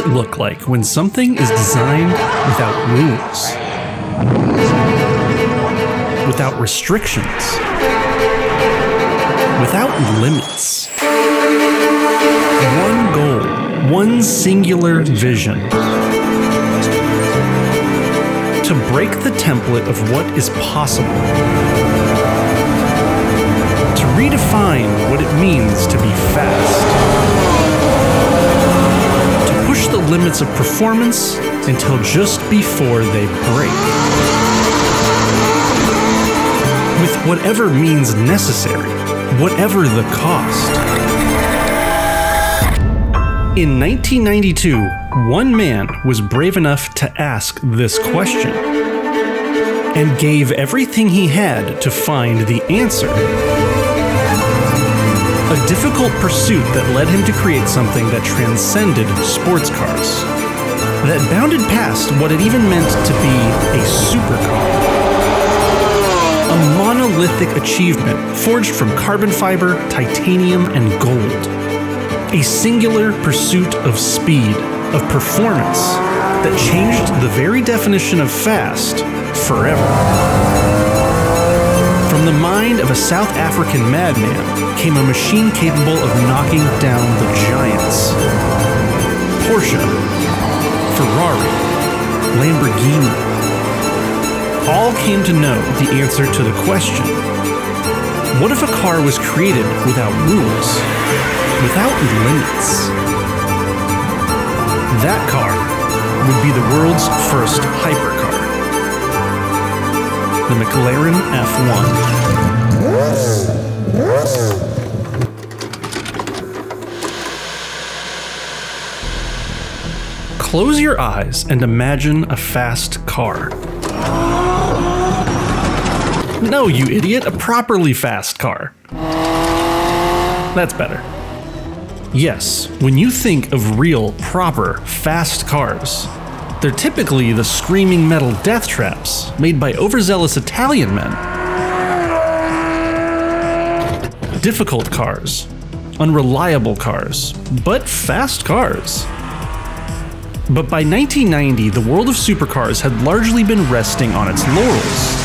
it look like when something is designed without rules? Without restrictions? Without limits? One goal, one singular vision. To break the template of what is possible. To redefine what it means to be fast. To push the limits of performance until just before they break. With whatever means necessary, whatever the cost. In 1992, one man was brave enough to ask this question, and gave everything he had to find the answer. A difficult pursuit that led him to create something that transcended sports cars, that bounded past what it even meant to be a supercar. A monolithic achievement forged from carbon fiber, titanium, and gold. A singular pursuit of speed, of performance, that changed the very definition of fast forever. From the mind of a South African madman came a machine capable of knocking down the giants. Porsche, Ferrari, Lamborghini, all came to know the answer to the question, what if a car was created without rules, without limits? That car would be the world's first hypercar, the McLaren F1. Close your eyes and imagine a fast car. No, you idiot, a properly fast car. That's better. Yes, when you think of real, proper, fast cars, they're typically the screaming metal death traps made by overzealous Italian men. Difficult cars, unreliable cars, but fast cars. But by 1990, the world of supercars had largely been resting on its laurels.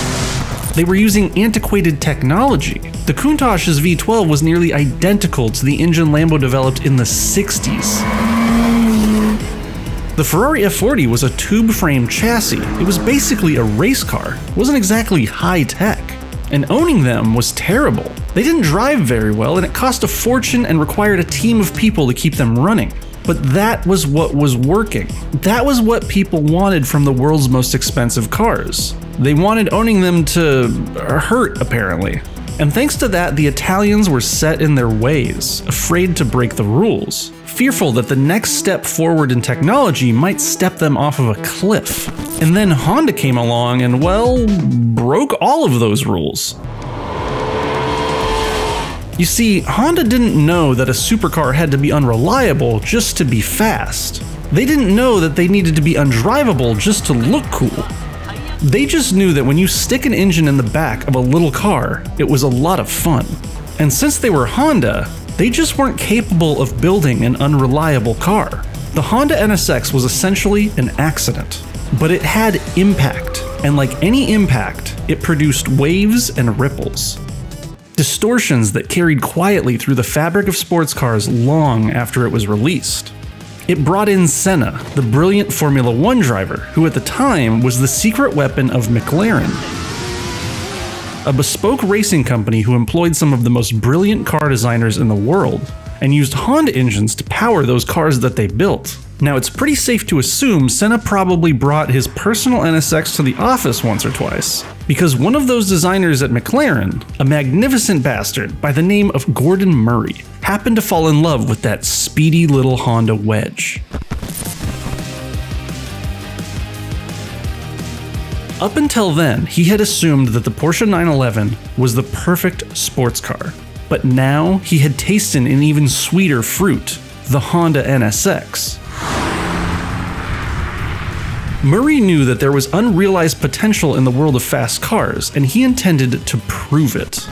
They were using antiquated technology. The Countach's V12 was nearly identical to the engine Lambo developed in the 60s. The Ferrari F40 was a tube frame chassis. It was basically a race car. It wasn't exactly high tech. And owning them was terrible. They didn't drive very well, and it cost a fortune and required a team of people to keep them running. But that was what was working. That was what people wanted from the world's most expensive cars. They wanted owning them to hurt, apparently. And thanks to that, the Italians were set in their ways, afraid to break the rules, fearful that the next step forward in technology might step them off of a cliff. And then Honda came along and, well, broke all of those rules. You see, Honda didn't know that a supercar had to be unreliable just to be fast. They didn't know that they needed to be undrivable just to look cool. They just knew that when you stick an engine in the back of a little car, it was a lot of fun. And since they were Honda, they just weren't capable of building an unreliable car. The Honda NSX was essentially an accident, but it had impact, and like any impact, it produced waves and ripples. Distortions that carried quietly through the fabric of sports cars long after it was released. It brought in Senna, the brilliant Formula 1 driver, who at the time was the secret weapon of McLaren, a bespoke racing company who employed some of the most brilliant car designers in the world, and used Honda engines to power those cars that they built. Now, it's pretty safe to assume Senna probably brought his personal NSX to the office once or twice, because one of those designers at McLaren, a magnificent bastard by the name of Gordon Murray, happened to fall in love with that speedy little Honda wedge. Up until then, he had assumed that the Porsche 911 was the perfect sports car, but now he had tasted an even sweeter fruit, the Honda NSX. Murray knew that there was unrealized potential in the world of fast cars, and he intended to prove it.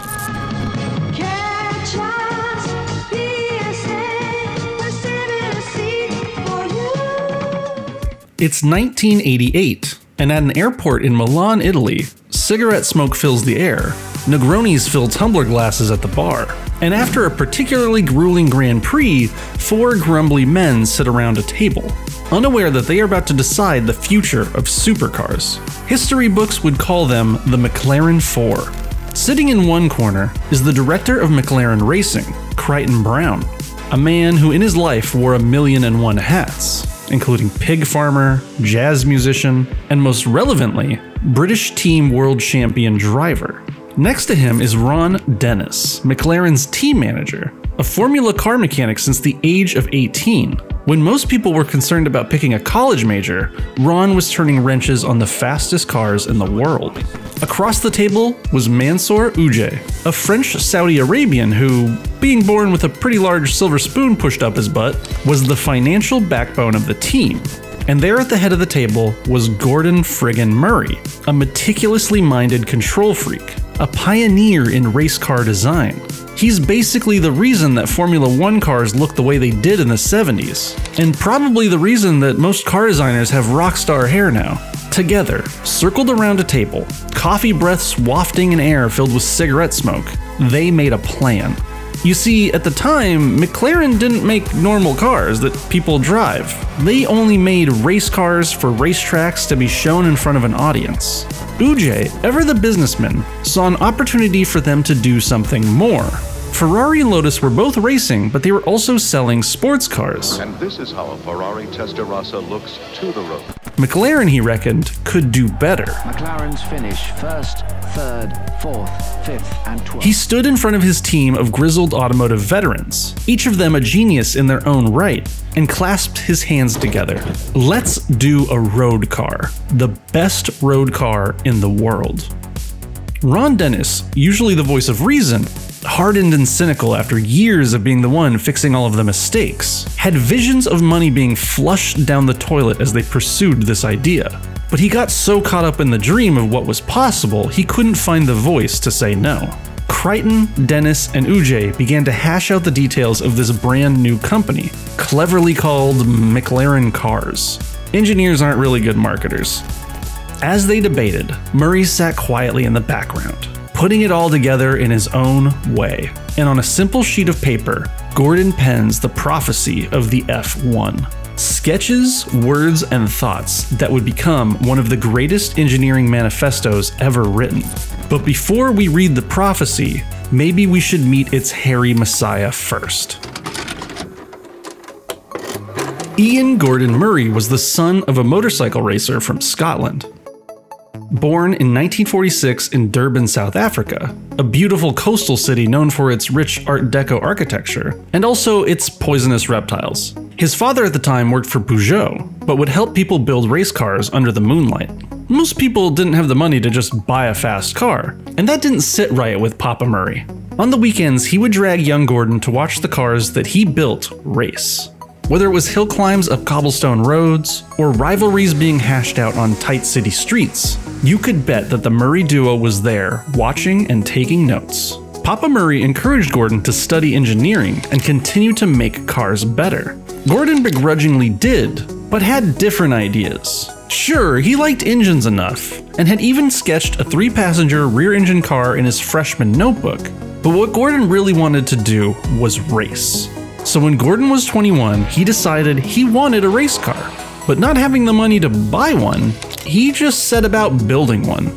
It's 1988, and at an airport in Milan, Italy, cigarette smoke fills the air. Negronis fill tumbler glasses at the bar. And after a particularly grueling Grand Prix, 4 grumbly men sit around a table, unaware that they are about to decide the future of supercars. History books would call them the McLaren 4. Sitting in one corner is the director of McLaren Racing, Crichton Brown, a man who in his life wore 1,000,001 hats, including pig farmer, jazz musician, and most relevantly, British team world champion driver. Next to him is Ron Dennis, McLaren's team manager, a Formula car mechanic since the age of 18. When most people were concerned about picking a college major, Ron was turning wrenches on the fastest cars in the world. Across the table was Mansour Ujeh, a French Saudi Arabian who, being born with a pretty large silver spoon pushed up his butt, was the financial backbone of the team. And there at the head of the table was Gordon friggin' Murray, a meticulously minded control freak, a pioneer in race car design. He's basically the reason that Formula 1 cars look the way they did in the 70s, and probably the reason that most car designers have rock star hair now. Together, circled around a table, coffee breaths wafting in air filled with cigarette smoke, they made a plan. You see, at the time, McLaren didn't make normal cars that people drive. They only made race cars for racetracks to be shown in front of an audience. Ujeh, ever the businessman, saw an opportunity for them to do something more. Ferrari and Lotus were both racing, but they were also selling sports cars. And this is how a Ferrari Testarossa looks to the road. McLaren, he reckoned, could do better. McLaren's finish 1st, 3rd, 4th, 5th, and 12th. He stood in front of his team of grizzled automotive veterans, each of them a genius in their own right, and clasped his hands together. Let's do a road car. The best road car in the world. Ron Dennis, usually the voice of reason, hardened and cynical after years of being the one fixing all of the mistakes, had visions of money being flushed down the toilet as they pursued this idea. But he got so caught up in the dream of what was possible, he couldn't find the voice to say no. Crichton, Dennis, and Ujeh began to hash out the details of this brand new company, cleverly called McLaren Cars. Engineers aren't really good marketers. As they debated, Murray sat quietly in the background, putting it all together in his own way. And on a simple sheet of paper, Gordon pens the prophecy of the F1. Sketches, words, and thoughts that would become one of the greatest engineering manifestos ever written. But before we read the prophecy, maybe we should meet its hairy messiah first. Ian Gordon Murray was the son of a motorcycle racer from Scotland. Born in 1946 in Durban, South Africa, a beautiful coastal city known for its rich Art Deco architecture, and also its poisonous reptiles. His father at the time worked for Peugeot, but would help people build race cars under the moonlight. Most people didn't have the money to just buy a fast car, and that didn't sit right with Papa Murray. On the weekends, he would drag young Gordon to watch the cars that he built race. Whether it was hill climbs up cobblestone roads, or rivalries being hashed out on tight city streets, you could bet that the Murray duo was there, watching and taking notes. Papa Murray encouraged Gordon to study engineering and continue to make cars better. Gordon begrudgingly did, but had different ideas. Sure, he liked engines enough, and had even sketched a 3-passenger rear-engine car in his freshman notebook, but what Gordon really wanted to do was race. So when Gordon was 21, he decided he wanted a race car, but not having the money to buy one, he just set about building one.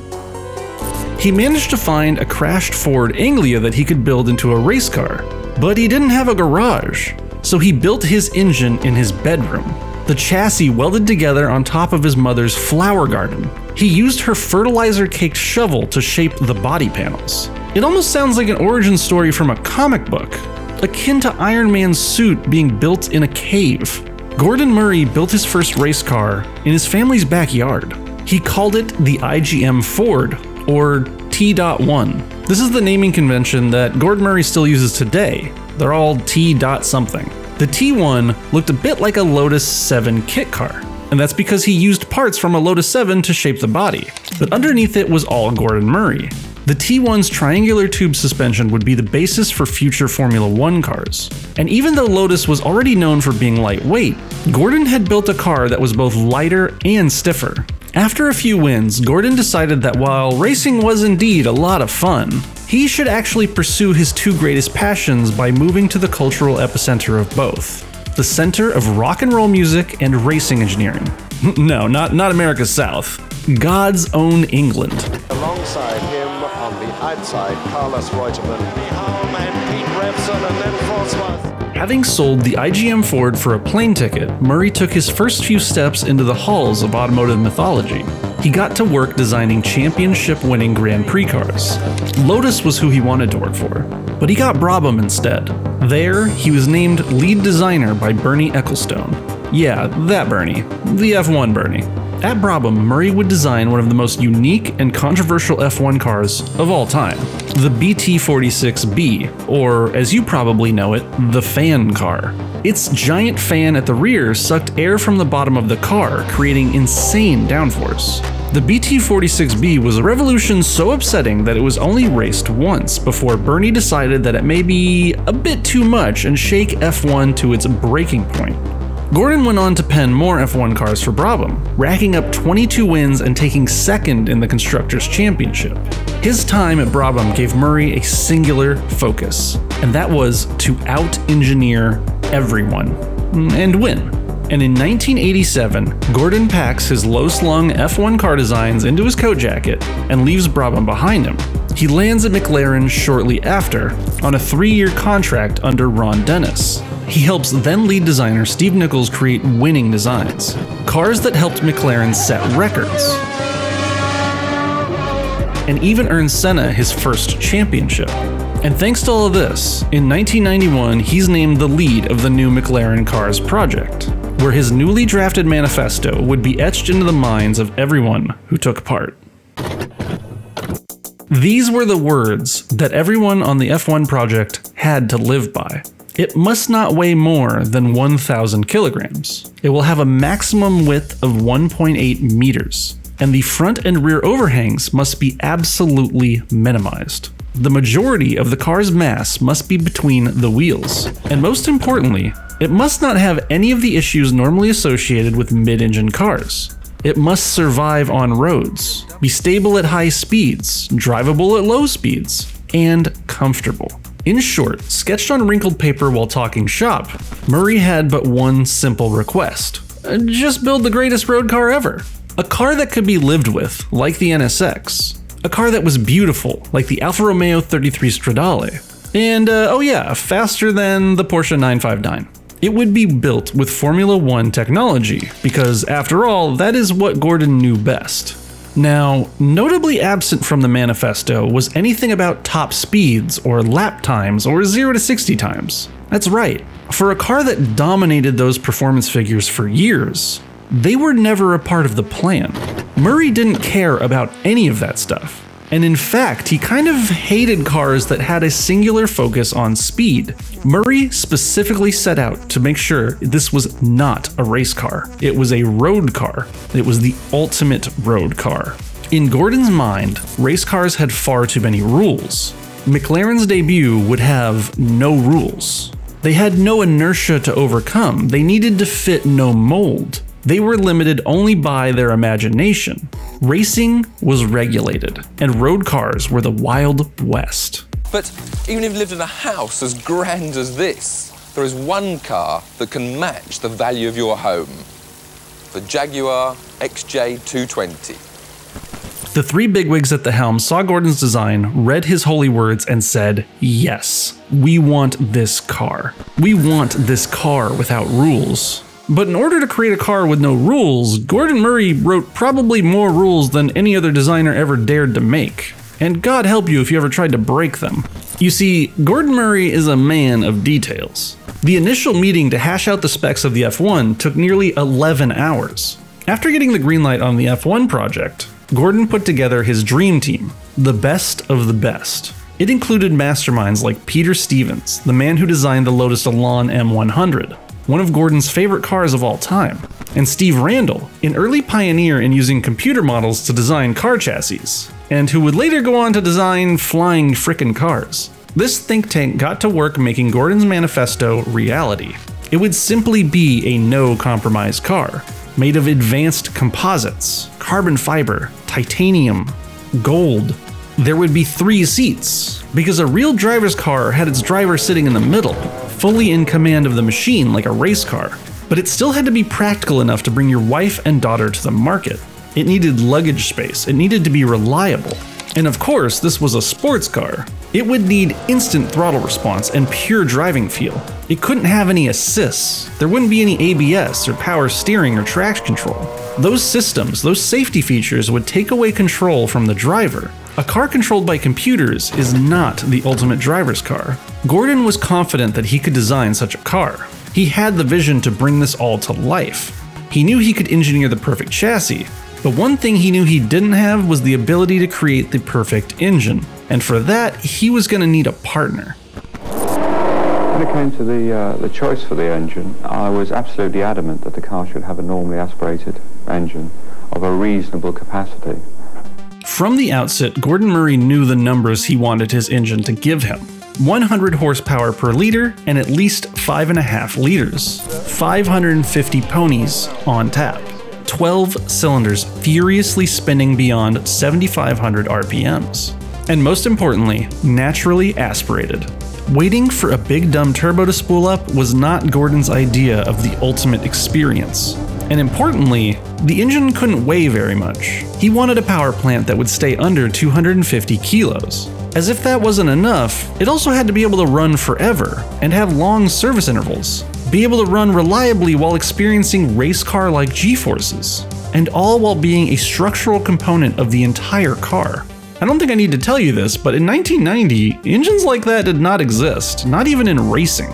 He managed to find a crashed Ford Anglia that he could build into a race car, but he didn't have a garage, so he built his engine in his bedroom, the chassis welded together on top of his mother's flower garden. He used her fertilizer-caked shovel to shape the body panels. It almost sounds like an origin story from a comic book, akin to Iron Man's suit being built in a cave. Gordon Murray built his first race car in his family's backyard. He called it the IGM Ford, or T.1. This is the naming convention that Gordon Murray still uses today. They're all T. something. The T1 looked a bit like a Lotus 7 kit car, and that's because he used parts from a Lotus 7 to shape the body. But underneath it was all Gordon Murray. The T1's triangular tube suspension would be the basis for future Formula 1 cars. And even though Lotus was already known for being lightweight, Gordon had built a car that was both lighter and stiffer. After a few wins, Gordon decided that while racing was indeed a lot of fun, he should actually pursue his two greatest passions by moving to the cultural epicenter of both. The center of rock and roll music and racing engineering. No, not America's South. God's own England. Alongside him on the outside, Carlos Reutemann, Behalm and Pete Revson, and then Forsworth. Having sold the IGM Ford for a plane ticket, Murray took his first few steps into the halls of automotive mythology. He got to work designing championship-winning Grand Prix cars. Lotus was who he wanted to work for, but he got Brabham instead. There, he was named lead designer by Bernie Ecclestone. Yeah, that Bernie. The F1 Bernie. At Brabham, Murray would design one of the most unique and controversial F1 cars of all time, the BT46B, or as you probably know it, the fan car. Its giant fan at the rear sucked air from the bottom of the car, creating insane downforce. The BT46B was a revolution so upsetting that it was only raced once before Bernie decided that it may be a bit too much and shake F1 to its breaking point. Gordon went on to pen more F1 cars for Brabham, racking up 22 wins and taking second in the Constructors' Championship. His time at Brabham gave Murray a singular focus, and that was to out-engineer everyone and win. And in 1987, Gordon packs his low-slung F1 car designs into his coat jacket and leaves Brabham behind him. He lands at McLaren shortly after, on a 3-year contract under Ron Dennis. He helps then lead designer Steve Nichols create winning designs, cars that helped McLaren set records, and even earned Senna his first championship. And thanks to all of this, in 1991 he's named the lead of the new McLaren Cars project, where his newly drafted manifesto would be etched into the minds of everyone who took part. These were the words that everyone on the F1 project had to live by. It must not weigh more than 1,000 kilograms. It will have a maximum width of 1.8 meters, and the front and rear overhangs must be absolutely minimized. The majority of the car's mass must be between the wheels, and most importantly, it must not have any of the issues normally associated with mid-engine cars. It must survive on roads, be stable at high speeds, drivable at low speeds, and comfortable. In short, sketched on wrinkled paper while talking shop, Murray had but one simple request. Just build the greatest road car ever. A car that could be lived with, like the NSX. A car that was beautiful, like the Alfa Romeo 33 Stradale. And oh yeah, faster than the Porsche 959. It would be built with Formula 1 technology, because after all, that is what Gordon knew best. Now, notably absent from the manifesto was anything about top speeds or lap times or 0 to 60 times. That's right, for a car that dominated those performance figures for years, they were never a part of the plan. Murray didn't care about any of that stuff. And in fact, he kind of hated cars that had a singular focus on speed. Murray specifically set out to make sure this was not a race car. It was a road car. It was the ultimate road car. In Gordon's mind, race cars had far too many rules. McLaren's debut would have no rules. They had no inertia to overcome. They needed to fit no mold. They were limited only by their imagination. Racing was regulated, and road cars were the Wild West. But even if you lived in a house as grand as this, there is one car that can match the value of your home. The Jaguar XJ220. The three bigwigs at the helm saw Gordon's design, read his holy words, and said, yes, we want this car. We want this car without rules. But in order to create a car with no rules, Gordon Murray wrote probably more rules than any other designer ever dared to make. And God help you if you ever tried to break them. You see, Gordon Murray is a man of details. The initial meeting to hash out the specs of the F1 took nearly 11 hours. After getting the green light on the F1 project, Gordon put together his dream team, the best of the best. It included masterminds like Peter Stevens, the man who designed the Lotus Elan M100, one of Gordon's favorite cars of all time, and Steve Randall, an early pioneer in using computer models to design car chassis. and who would later go on to design flying frickin' cars. This think tank got to work making Gordon's Manifesto reality. It would simply be a no-compromise car, made of advanced composites, carbon fiber, titanium, gold. There would be 3 seats, because a real driver's car had its driver sitting in the middle, fully in command of the machine like a race car. But it still had to be practical enough to bring your wife and daughter to the market. It needed luggage space, it needed to be reliable. And of course, this was a sports car. It would need instant throttle response and pure driving feel. It couldn't have any assists. There wouldn't be any ABS or power steering or traction control. Those systems, those safety features would take away control from the driver. A car controlled by computers is not the ultimate driver's car. Gordon was confident that he could design such a car. He had the vision to bring this all to life. He knew he could engineer the perfect chassis, but one thing he knew he didn't have was the ability to create the perfect engine. And for that, he was going to need a partner. When it came to the choice for the engine, I was absolutely adamant that the car should have a normally aspirated engine of a reasonable capacity. From the outset, Gordon Murray knew the numbers he wanted his engine to give him. 100 horsepower per liter and at least 5.5 liters. 550 ponies on tap. 12 cylinders furiously spinning beyond 7,500 RPMs. And most importantly, naturally aspirated. Waiting for a big dumb turbo to spool up was not Gordon's idea of the ultimate experience. And importantly, the engine couldn't weigh very much. He wanted a power plant that would stay under 250 kilos. As if that wasn't enough, it also had to be able to run forever and have long service intervals. Be able to run reliably while experiencing race car-like G-forces. And all while being a structural component of the entire car. I don't think I need to tell you this, but in 1990, engines like that did not exist, not even in racing.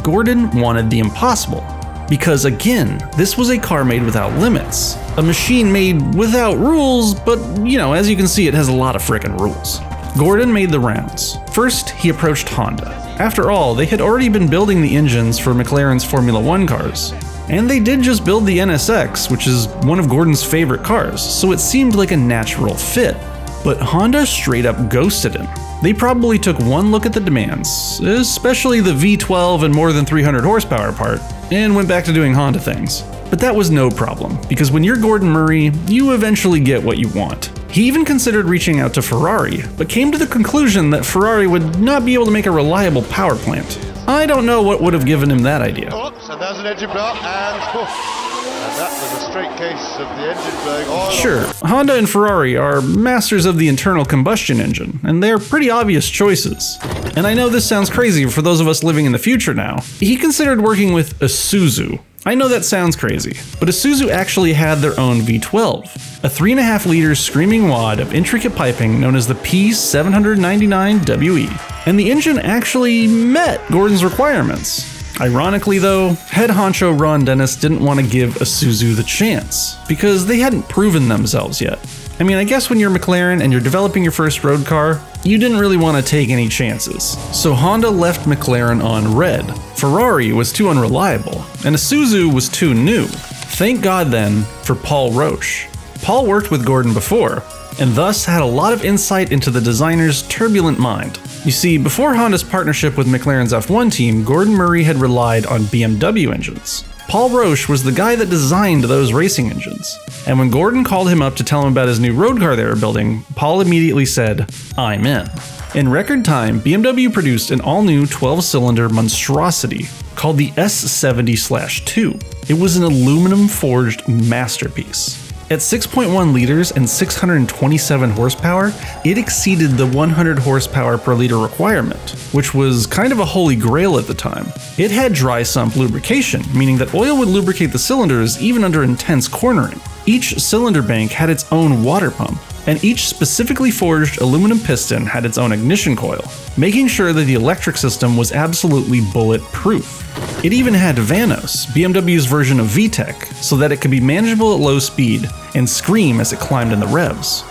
Gordon wanted the impossible. Because again, this was a car made without limits. A machine made without rules, but you know, as you can see, it has a lot of frickin' rules. Gordon made the rounds. First, he approached Honda. After all, they had already been building the engines for McLaren's Formula 1 cars. And they did just build the NSX, which is one of Gordon's favorite cars, so it seemed like a natural fit. But Honda straight up ghosted him. They probably took one look at the demands, especially the V12 and more than 300 horsepower part, and went back to doing Honda things. But that was no problem, because when you're Gordon Murray, you eventually get what you want. He even considered reaching out to Ferrari, but came to the conclusion that Ferrari would not be able to make a reliable power plant. I don't know what would have given him that idea. Oh, so there's an engine block, and that was a straight case of the engine blowing oil. Sure, Honda and Ferrari are masters of the internal combustion engine, and they're pretty obvious choices. And I know this sounds crazy for those of us living in the future now. He considered working with Isuzu. I know that sounds crazy, but Isuzu actually had their own V12, a 3.5 liter screaming wad of intricate piping known as the P799WE. And the engine actually met Gordon's requirements. Ironically though, head honcho Ron Dennis didn't want to give Isuzu the chance, because they hadn't proven themselves yet. I mean, I guess when you're McLaren and you're developing your first road car, you didn't really want to take any chances. So Honda left McLaren on red. Ferrari was too unreliable, and Isuzu was too new. Thank God then for Paul Roche. Paul worked with Gordon before, and thus had a lot of insight into the designer's turbulent mind. You see, before Honda's partnership with McLaren's F1 team, Gordon Murray had relied on BMW engines. Paul Roche was the guy that designed those racing engines. And when Gordon called him up to tell him about his new road car they were building, Paul immediately said, "I'm in." In record time, BMW produced an all-new 12-cylinder monstrosity called the S70/2. It was an aluminum-forged masterpiece. At 6.1 liters and 627 horsepower, it exceeded the 100 horsepower per liter requirement, which was kind of a holy grail at the time. It had dry sump lubrication, meaning that oil would lubricate the cylinders even under intense cornering. Each cylinder bank had its own water pump, and each specifically forged aluminum piston had its own ignition coil, making sure that the electric system was absolutely bulletproof. It even had Vanos, BMW's version of VTEC, so that it could be manageable at low speed and scream as it climbed in the revs.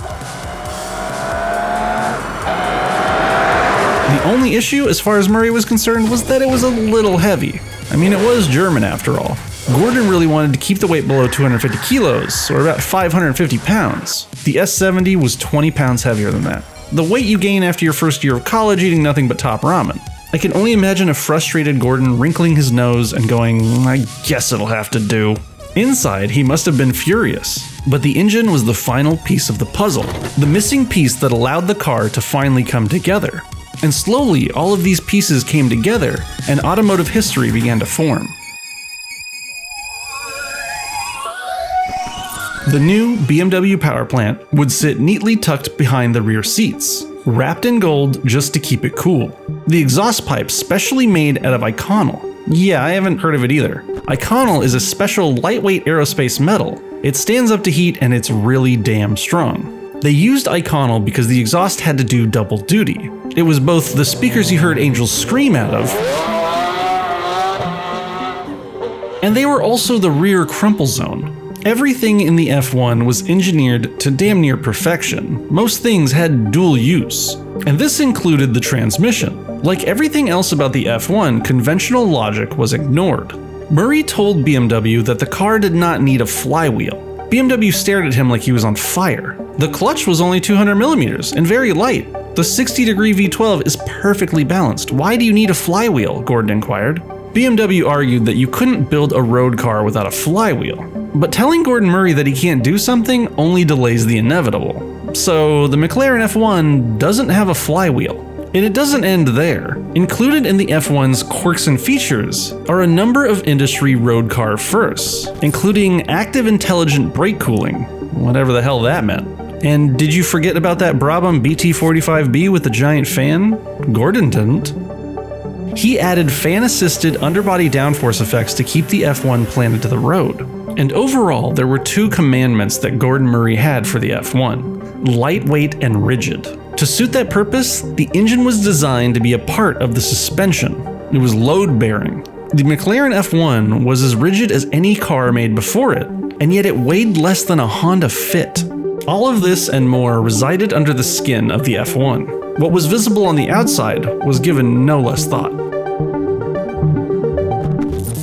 The only issue, as far as Murray was concerned, was that it was a little heavy. I mean, it was German after all. Gordon really wanted to keep the weight below 250 kilos, or about 550 pounds. The S70 was 20 pounds heavier than that. The weight you gain after your first year of college eating nothing but top ramen. I can only imagine a frustrated Gordon wrinkling his nose and going, I guess it'll have to do. Inside, he must have been furious. But the engine was the final piece of the puzzle, the missing piece that allowed the car to finally come together. And slowly, all of these pieces came together, and automotive history began to form. The new BMW power plant would sit neatly tucked behind the rear seats, wrapped in gold just to keep it cool. The exhaust pipe specially made out of Iconal. Yeah, I haven't heard of it either. Iconal is a special lightweight aerospace metal. It stands up to heat and it's really damn strong. They used Iconal because the exhaust had to do double duty. It was both the speakers you heard angels scream out of, and they were also the rear crumple zone. Everything in the F1 was engineered to damn near perfection. Most things had dual use, and this included the transmission. Like everything else about the F1, conventional logic was ignored. Murray told BMW that the car did not need a flywheel. BMW stared at him like he was on fire. The clutch was only 200mm and very light. The 60-degree V12 is perfectly balanced. Why do you need a flywheel? Gordon inquired. BMW argued that you couldn't build a road car without a flywheel. But telling Gordon Murray that he can't do something only delays the inevitable. So the McLaren F1 doesn't have a flywheel. And it doesn't end there. Included in the F1's quirks and features are a number of industry road car firsts, including active intelligent brake cooling, whatever the hell that meant. And did you forget about that Brabham BT45B with the giant fan? Gordon didn't. He added fan-assisted underbody downforce effects to keep the F1 planted to the road. And overall, there were two commandments that Gordon Murray had for the F1: lightweight and rigid. To suit that purpose, the engine was designed to be a part of the suspension. It was load-bearing. The McLaren F1 was as rigid as any car made before it, and yet it weighed less than a Honda Fit. All of this and more resided under the skin of the F1. What was visible on the outside was given no less thought.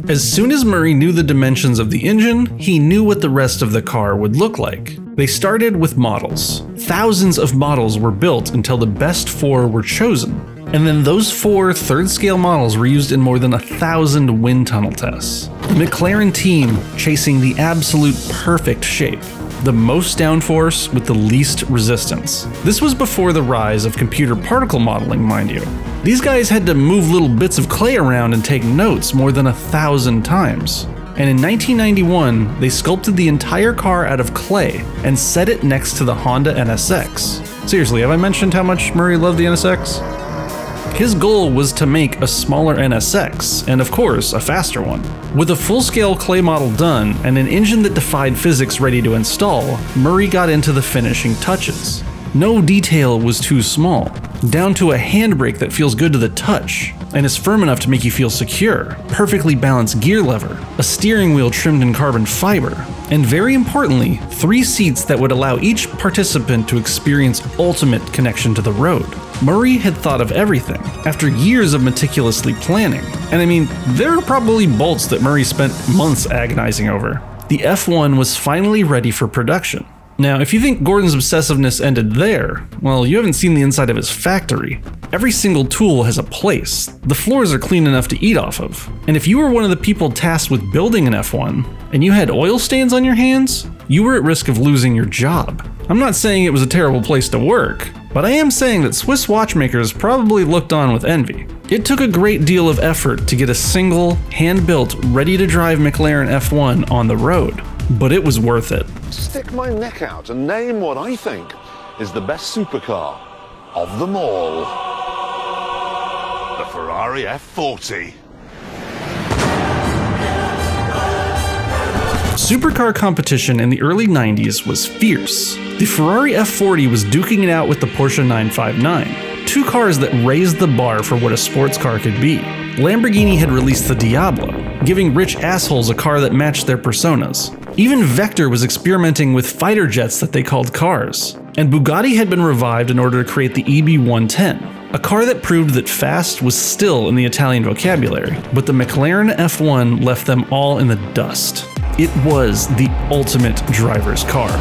As soon as Murray knew the dimensions of the engine, he knew what the rest of the car would look like. They started with models. Thousands of models were built until the best 4 were chosen. And then those 4 third-scale models were used in more than 1,000 wind tunnel tests. The McLaren team chasing the absolute perfect shape. The most downforce with the least resistance. This was before the rise of computer particle modeling, mind you. These guys had to move little bits of clay around and take notes more than 1,000 times. And in 1991, they sculpted the entire car out of clay and set it next to the Honda NSX. Seriously, have I mentioned how much Murray loved the NSX? His goal was to make a smaller NSX, and of course, a faster one. With a full-scale clay model done and an engine that defied physics ready to install, Murray got into the finishing touches. No detail was too small, down to a handbrake that feels good to the touch and is firm enough to make you feel secure, perfectly balanced gear lever, a steering wheel trimmed in carbon fiber, and very importantly, 3 seats that would allow each participant to experience ultimate connection to the road. Murray had thought of everything, after years of meticulously planning. And I mean, there are probably bolts that Murray spent months agonizing over. The F1 was finally ready for production. Now, if you think Gordon's obsessiveness ended there, well, you haven't seen the inside of his factory. Every single tool has a place. The floors are clean enough to eat off of. And if you were one of the people tasked with building an F1, and you had oil stains on your hands, you were at risk of losing your job. I'm not saying it was a terrible place to work, but I am saying that Swiss watchmakers probably looked on with envy. It took a great deal of effort to get a single, hand-built, ready-to-drive McLaren F1 on the road, but it was worth it. Stick my neck out and name what I think is the best supercar of them all. The Ferrari F40. Supercar competition in the early 90s was fierce. The Ferrari F40 was duking it out with the Porsche 959, 2 cars that raised the bar for what a sports car could be. Lamborghini had released the Diablo, giving rich assholes a car that matched their personas. Even Vector was experimenting with fighter jets that they called cars. And Bugatti had been revived in order to create the EB110. A car that proved that fast was still in the Italian vocabulary, but the McLaren F1 left them all in the dust. It was the ultimate driver's car.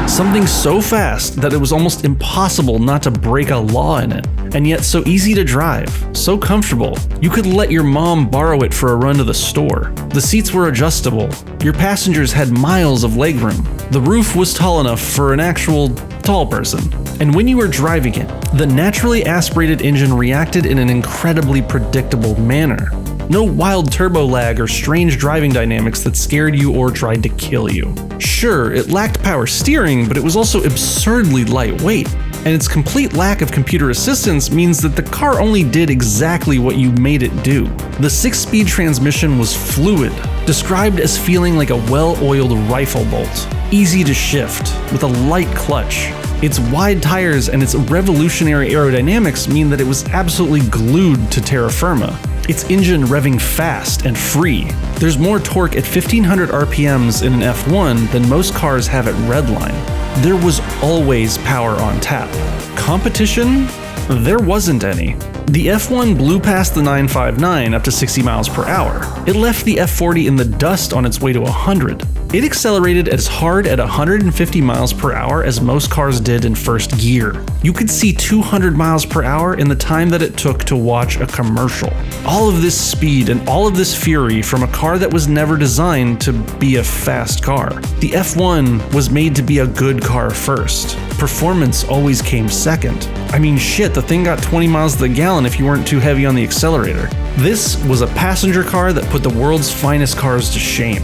Something so fast that it was almost impossible not to break a law in it, and yet so easy to drive, so comfortable, you could let your mom borrow it for a run to the store. The seats were adjustable, your passengers had miles of legroom, the roof was tall enough for an actual tall person, and when you were driving it, the naturally aspirated engine reacted in an incredibly predictable manner. No wild turbo lag or strange driving dynamics that scared you or tried to kill you. Sure, it lacked power steering, but it was also absurdly lightweight, and its complete lack of computer assistance means that the car only did exactly what you made it do. The 6-speed transmission was fluid, described as feeling like a well-oiled rifle bolt, easy to shift, with a light clutch. Its wide tires and its revolutionary aerodynamics mean that it was absolutely glued to terra firma. Its engine revving fast and free. There's more torque at 1500 RPMs in an F1 than most cars have at redline. There was always power on tap. Competition? There wasn't any. The F1 blew past the 959 up to 60 miles per hour. It left the F40 in the dust on its way to 100. It accelerated as hard at 150 miles per hour as most cars did in first gear. You could see 200 miles per hour in the time that it took to watch a commercial. All of this speed and all of this fury from a car that was never designed to be a fast car. The F1 was made to be a good car first. Performance always came second. I mean shit, the thing got 20 miles to the gallon if you weren't too heavy on the accelerator. This was a passenger car that put the world's finest cars to shame.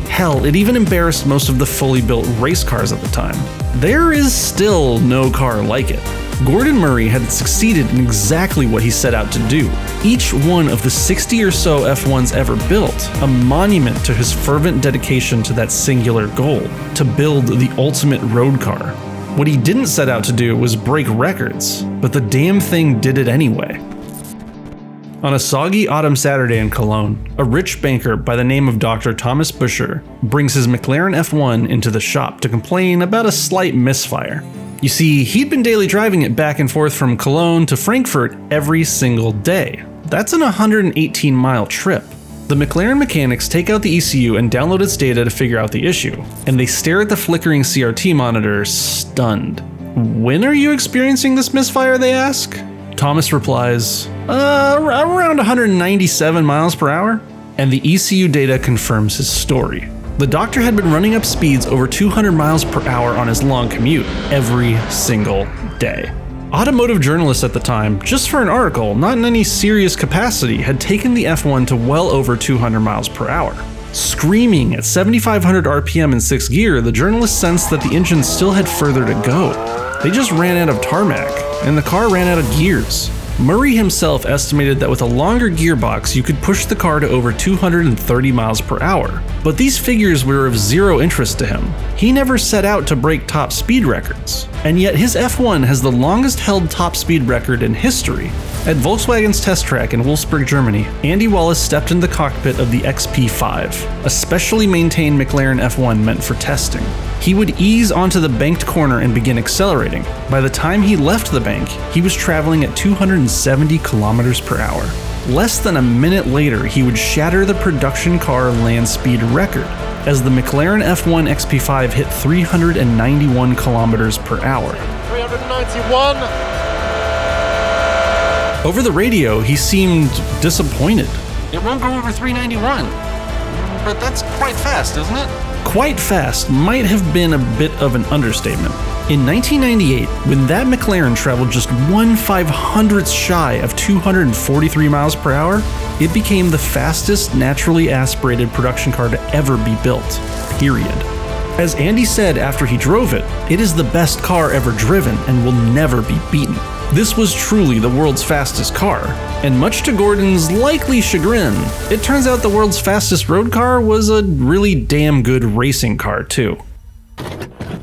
Hell, it even embarrassed most of the fully built race cars at the time. There is still no car like it. Gordon Murray had succeeded in exactly what he set out to do. Each one of the 60 or so F1s ever built, a monument to his fervent dedication to that singular goal, to build the ultimate road car. What he didn't set out to do was break records, but the damn thing did it anyway. On a soggy autumn Saturday in Cologne, a rich banker by the name of Dr. Thomas Buscher brings his McLaren F1 into the shop to complain about a slight misfire. You see, he'd been daily driving it back and forth from Cologne to Frankfurt every single day. That's an 118-mile trip. The McLaren mechanics take out the ECU and download its data to figure out the issue, and they stare at the flickering CRT monitor, stunned. "When are you experiencing this misfire?" they ask. Thomas replies, around 197 miles per hour, and the ECU data confirms his story. The doctor had been running up speeds over 200 miles per hour on his long commute every single day. Automotive journalists at the time, just for an article, not in any serious capacity, had taken the F1 to well over 200 miles per hour. Screaming at 7,500 RPM in 6th gear, the journalists sensed that the engine still had further to go. They just ran out of tarmac, and the car ran out of gears. Murray himself estimated that with a longer gearbox you could push the car to over 230 miles per hour, but these figures were of zero interest to him. He never set out to break top speed records, and yet his F1 has the longest held top speed record in history. At Volkswagen's test track in Wolfsburg, Germany, Andy Wallace stepped into the cockpit of the XP5, a specially maintained McLaren F1 meant for testing. He would ease onto the banked corner and begin accelerating. By the time he left the bank, he was traveling at 270 kilometers per hour. Less than a minute later, he would shatter the production car land speed record, as the McLaren F1 XP5 hit 391 kilometers per hour. 391. Over the radio, he seemed disappointed. "It won't go over 391. But that's quite fast, isn't it?" Quite fast might have been a bit of an understatement. In 1998, when that McLaren traveled just 1/500th shy of 243 miles per hour, it became the fastest naturally aspirated production car to ever be built, period. As Andy said after he drove it, "It is the best car ever driven and will never be beaten." This was truly the world's fastest car, and much to Gordon's likely chagrin, it turns out the world's fastest road car was a really damn good racing car too.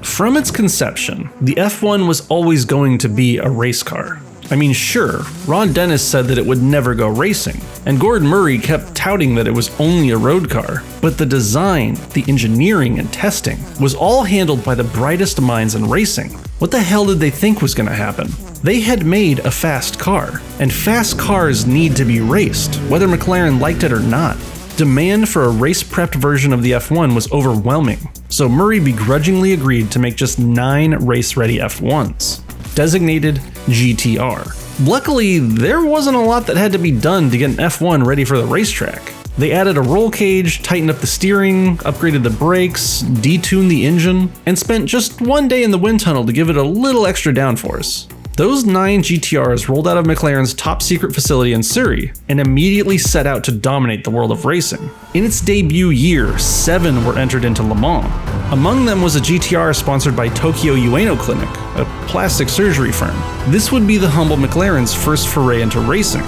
From its conception, the F1 was always going to be a race car. I mean, sure, Ron Dennis said that it would never go racing, and Gordon Murray kept touting that it was only a road car, but the design, the engineering, and testing was all handled by the brightest minds in racing. What the hell did they think was going to happen? They had made a fast car, and fast cars need to be raced, whether McLaren liked it or not. Demand for a race-prepped version of the F1 was overwhelming, so Murray begrudgingly agreed to make just 9 race-ready F1s, designated GTR. Luckily, there wasn't a lot that had to be done to get an F1 ready for the racetrack. They added a roll cage, tightened up the steering, upgraded the brakes, detuned the engine, and spent just 1 day in the wind tunnel to give it a little extra downforce. Those 9 GTRs rolled out of McLaren's top-secret facility in Surrey and immediately set out to dominate the world of racing. In its debut year, 7 were entered into Le Mans. Among them was a GTR sponsored by Tokyo Ueno Clinic, a plastic surgery firm. This would be the humble McLaren's first foray into racing.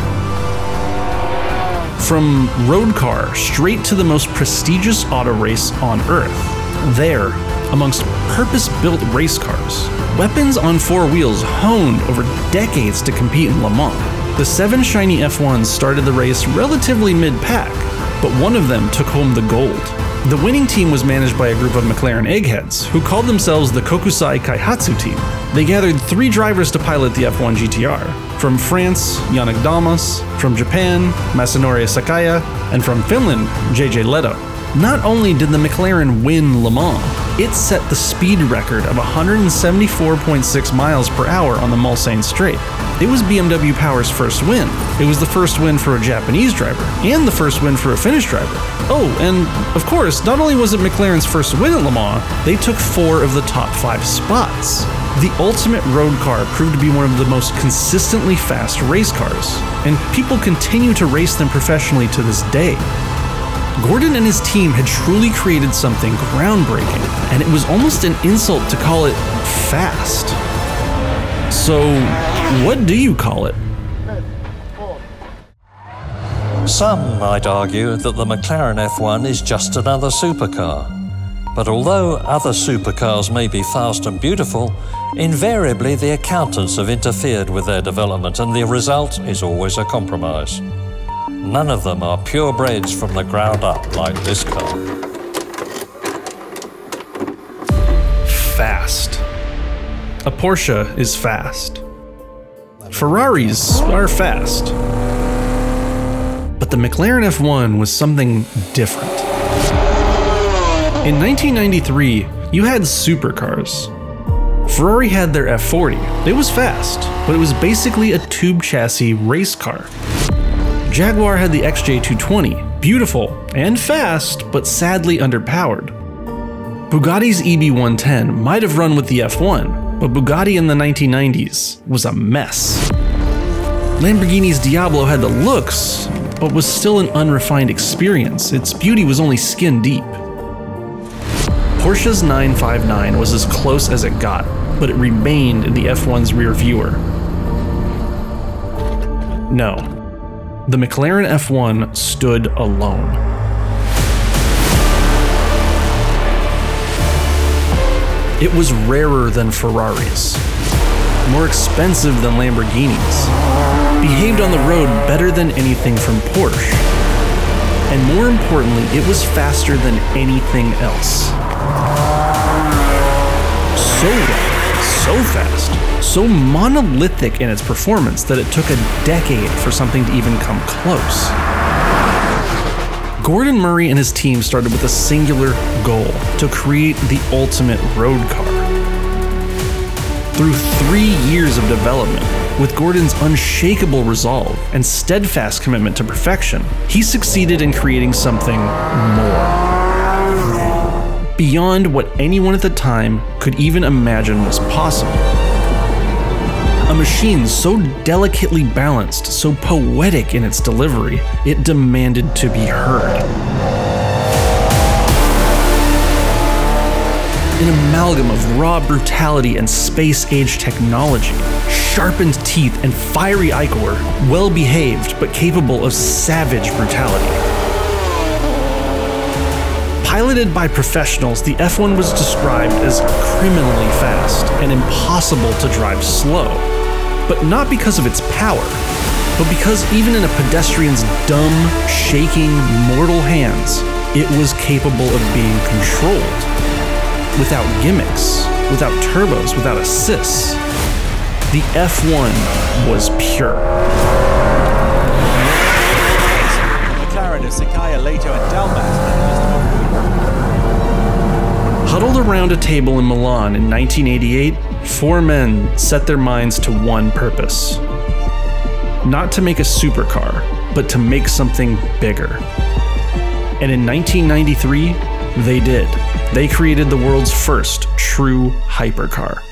From road car straight to the most prestigious auto race on Earth. There, amongst purpose-built race cars, weapons on 4 wheels honed over decades to compete in Le Mans. The 7 shiny F1s started the race relatively mid-pack, but one of them took home the gold. The winning team was managed by a group of McLaren eggheads, who called themselves the Kokusai Kaihatsu team. They gathered 3 drivers to pilot the F1 GTR. From France, Yannick Dalmas, from Japan, Masanori Sakaya, and from Finland, JJ Leto. Not only did the McLaren win Le Mans, it set the speed record of 174.6 miles per hour on the Mulsanne Straight. It was BMW Power's first win. It was the first win for a Japanese driver, and the first win for a Finnish driver. Oh, and of course, not only was it McLaren's first win at Le Mans, they took 4 of the top 5 spots. The ultimate road car proved to be one of the most consistently fast race cars, and people continue to race them professionally to this day. Gordon and his team had truly created something groundbreaking, and it was almost an insult to call it fast. So, what do you call it? Some might argue that the McLaren F1 is just another supercar. But although other supercars may be fast and beautiful, invariably the accountants have interfered with their development, and the result is always a compromise. None of them are purebreds from the ground up like this car. Fast. A Porsche is fast. Ferraris are fast. But the McLaren F1 was something different. In 1993, you had supercars. Ferrari had their F40. It was fast, but it was basically a tube chassis race car. Jaguar had the XJ220, beautiful and fast, but sadly underpowered. Bugatti's EB110 might have run with the F1, but Bugatti in the 1990s was a mess. Lamborghini's Diablo had the looks, but was still an unrefined experience. Its beauty was only skin deep. Porsche's 959 was as close as it got, but it remained in the F1's rear viewer. No. The McLaren F1 stood alone. It was rarer than Ferraris, more expensive than Lamborghinis, behaved on the road better than anything from Porsche, and more importantly, it was faster than anything else. So rapid, so fast, so monolithic in its performance that it took a decade for something to even come close. Gordon Murray and his team started with a singular goal: to create the ultimate road car. Through 3 years of development, with Gordon's unshakable resolve and steadfast commitment to perfection, he succeeded in creating something more. Beyond what anyone at the time could even imagine was possible. A machine so delicately balanced, so poetic in its delivery, it demanded to be heard. An amalgam of raw brutality and space-age technology, sharpened teeth and fiery ichor, well-behaved but capable of savage brutality. Piloted by professionals, the F1 was described as criminally fast and impossible to drive slow. But not because of its power, but because even in a pedestrian's dumb, shaking, mortal hands, it was capable of being controlled. Without gimmicks, without turbos, without assists. The F1 was pure. McLaren of Sakaya, Leto and Dalmat. Huddled around a table in Milan in 1988, 4 men set their minds to one purpose. Not to make a supercar, but to make something bigger. And in 1993, they did. They created the world's first true hypercar.